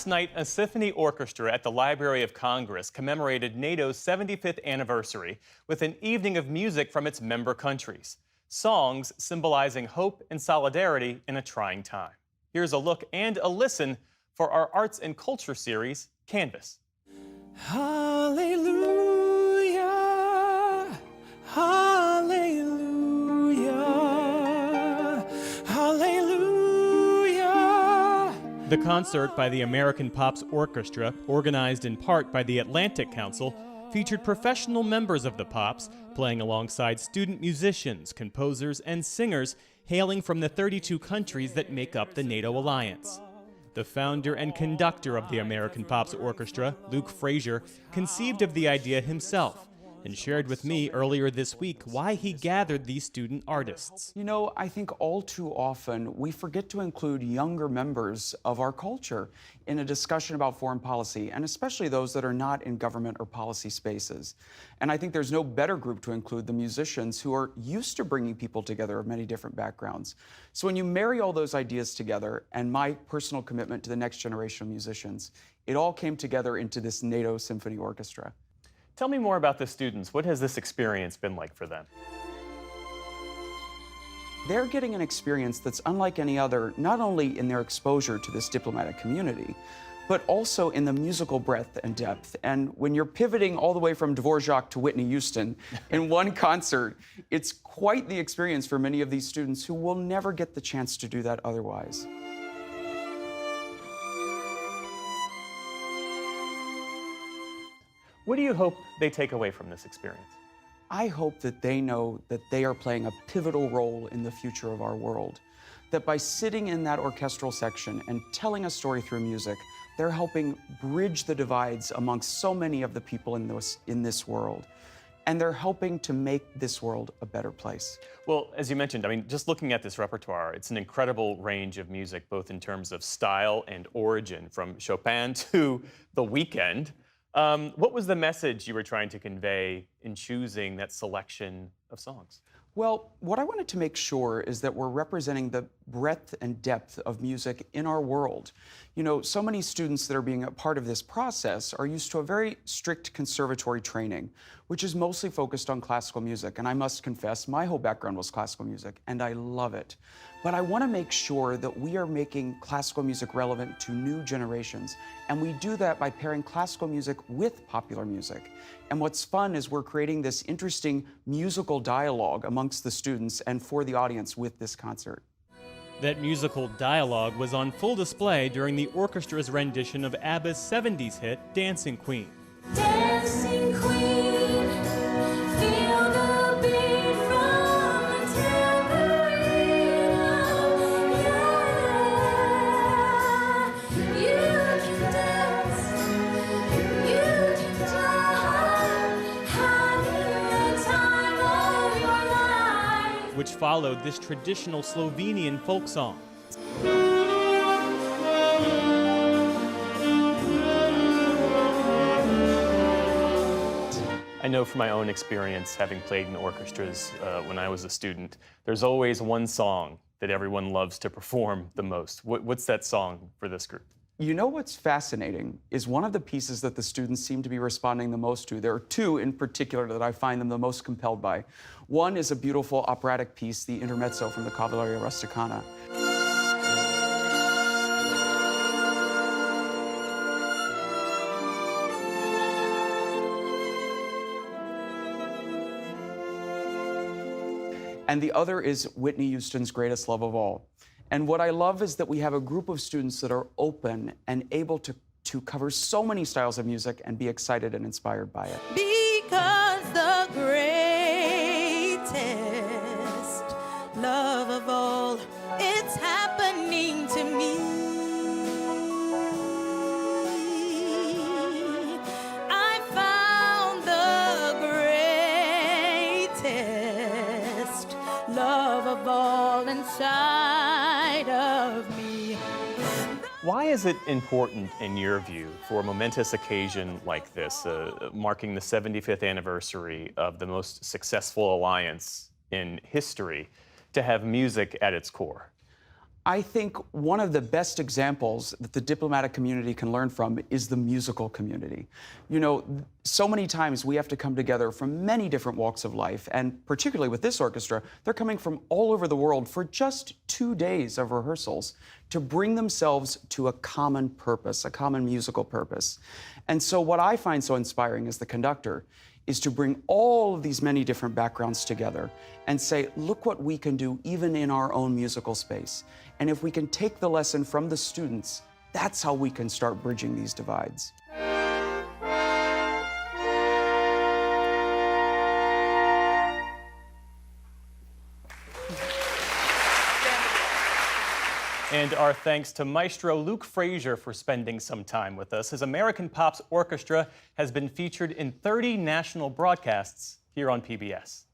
Last night, a symphony orchestra at the Library of Congress commemorated NATO's 75th anniversary with an evening of music from its member countries. Songs symbolizing hope and solidarity in a trying time. Here's a look and a listen for our Arts and Culture series, Canvas. Hallelujah, hallelujah, hallelujah. The concert by the American Pops Orchestra, organized in part by the Atlantic Council, featured professional members of the Pops playing alongside student musicians, composers, and singers hailing from the 32 countries that make up the NATO alliance. The founder and conductor of the American Pops Orchestra, Luke Frazier, conceived of the idea himself and shared with me earlier this week why he gathered these student artists. You know, I think all too often we forget to include younger members of our culture in a discussion about foreign policy, and especially those that are not in government or policy spaces. And I think there's no better group to include the musicians who are used to bringing people together of many different backgrounds. So when you marry all those ideas together and my personal commitment to the next generation of musicians, it all came together into this NATO Symphony Orchestra. Tell me more about the students. What has this experience been like for them? They're getting an experience that's unlike any other, not only in their exposure to this diplomatic community, but also in the musical breadth and depth. And when you're pivoting all the way from Dvorak to Whitney Houston in one concert, it's quite the experience for many of these students who will never get the chance to do that otherwise. What do you hope they take away from this experience? I hope that they know that they are playing a pivotal role in the future of our world. That by sitting in that orchestral section and telling a story through music, they're helping bridge the divides amongst so many of the people in this world. And they're helping to make this world a better place. Well, as you mentioned, I mean, just looking at this repertoire, it's an incredible range of music, both in terms of style and origin, from Chopin to The Weeknd. What was the message you were trying to convey in choosing that selection of songs? Well, what I wanted to make sure is that we're representing the breadth and depth of music in our world. You know, so many students that are being a part of this process are used to a very strict conservatory training, which is mostly focused on classical music. And I must confess, my whole background was classical music, and I love it. But I want to make sure that we are making classical music relevant to new generations. And we do that by pairing classical music with popular music. And what's fun is we're creating this interesting musical dialogue amongst the students and for the audience with this concert. That musical dialogue was on full display during the orchestra's rendition of ABBA's 70s hit, Dancing Queen. Dancing Queen, feel the beat from the tambourine, yeah. You can dance, you can die, having the time of your life. Which followed this traditional Slovenian folk song. I know from my own experience, having played in orchestras when I was a student, there's always one song that everyone loves to perform the most. What's that song for this group? You know what's fascinating is one of the pieces that the students seem to be responding the most to. There are two in particular that I find them the most compelled by. One is a beautiful operatic piece, the Intermezzo from the Cavalleria Rusticana. And the other is Whitney Houston's Greatest Love of All. And what I love is that we have a group of students that are open and able to cover so many styles of music and be excited and inspired by it. Because the greatest love of all, it's happening to me. I found the greatest love of all inside of me. Why is it important, in your view, for a momentous occasion like this, marking the 75th anniversary of the most successful alliance in history, to have music at its core? I think one of the best examples that the diplomatic community can learn from is the musical community. You know, so many times we have to come together from many different walks of life, and particularly with this orchestra, they're coming from all over the world for just 2 days of rehearsals to bring themselves to a common purpose, a common musical purpose. And so what I find so inspiring as the conductor is to bring all of these many different backgrounds together and say, look what we can do even in our own musical space. And if we can take the lesson from the students, that's how we can start bridging these divides. And our thanks to Maestro Luke Frazier for spending some time with us. His American Pop's Orchestra has been featured in 30 national broadcasts here on PBS.